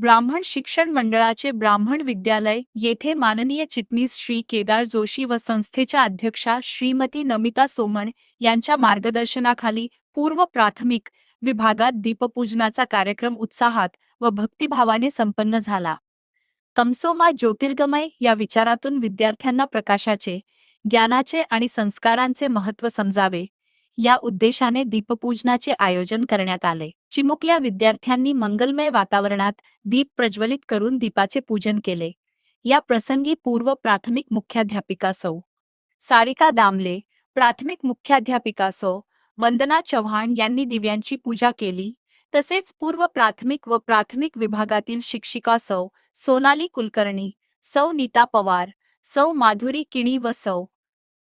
ब्राह्मण शिक्षण मंडळाचे ब्राह्मण विद्यालय येथे माननीय चिटणीस श्री केदार जोशी व संस्थेच्या अध्यक्षा श्रीमती नमिता सोमण यांच्या मार्गदर्शनाखाली पूर्व प्राथमिक विभागात दीपपूजनाचा कार्यक्रम उत्साहात व भक्तिभावाने संपन्न झाला. तमसोमा ज्योतिर्गमय या विचारातून विद्यार्थ्यांना प्रकाशाचे, ज्ञानाचे आणि संस्कारांचे महत्त्व समजावे या उद्देशाने दीपपूजनाचे आयोजन करण्यात आले. चिमुकल्या विद्यार्थ्यांनी मंगलमय वातावरणात दीप प्रज्वलित करून दीपाचे पूजन केले. या प्रसंगी पूर्व प्राथमिक मुख्याध्यापिका सौ. सारिका दामले, प्राथमिक मुख्याध्यापिका सौ. वंदना चव्हाण यांनी दिव्यांची पूजा केली. तसेच पूर्व प्राथमिक व प्राथमिक विभागातील शिक्षिका सौ. सोनाली कुलकर्णी, सौ. नीता पवार, सौ. माधुरी किणी व सौ.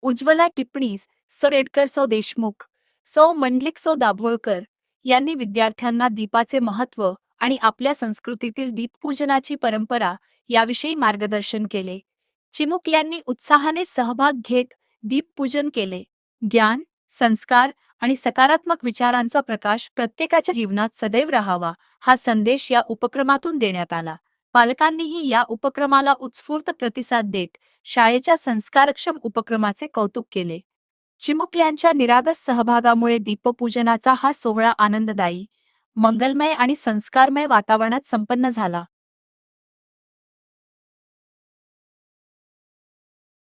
उज्ज्वला टिप्पणीस, सौ. रेडकर, सौ. देशमुख, सौ. मंडलिक, सौ. दाभोळकर यांनी विद्यार्थ्यांना दीपाचे महत्त्व आणि आपल्या संस्कृतीतील दीपपूजनाची परंपरा याविषयी मार्गदर्शन केले. चिमुकल्यांनी उत्साहाने सहभाग घेत दीपपूजन केले. ज्ञान, संस्कार आणि सकारात्मक विचारांचा प्रकाश प्रत्येकाच्या जीवनात सदैव राहावा हा संदेश या उपक्रमातून देण्यात आला. पालकांनीही या उपक्रमाला उत्स्फूर्त प्रतिसाद देत शाळेच्या संस्कारक्षम उपक्रमाचे कौतुक केले. चिमुकल्यांच्या निरागस सहभागामुळे दीपपूजनाचा हा सोहळा आनंददायी, मंगलमय आणि संस्कारमय वातावरणात संपन्न झाला.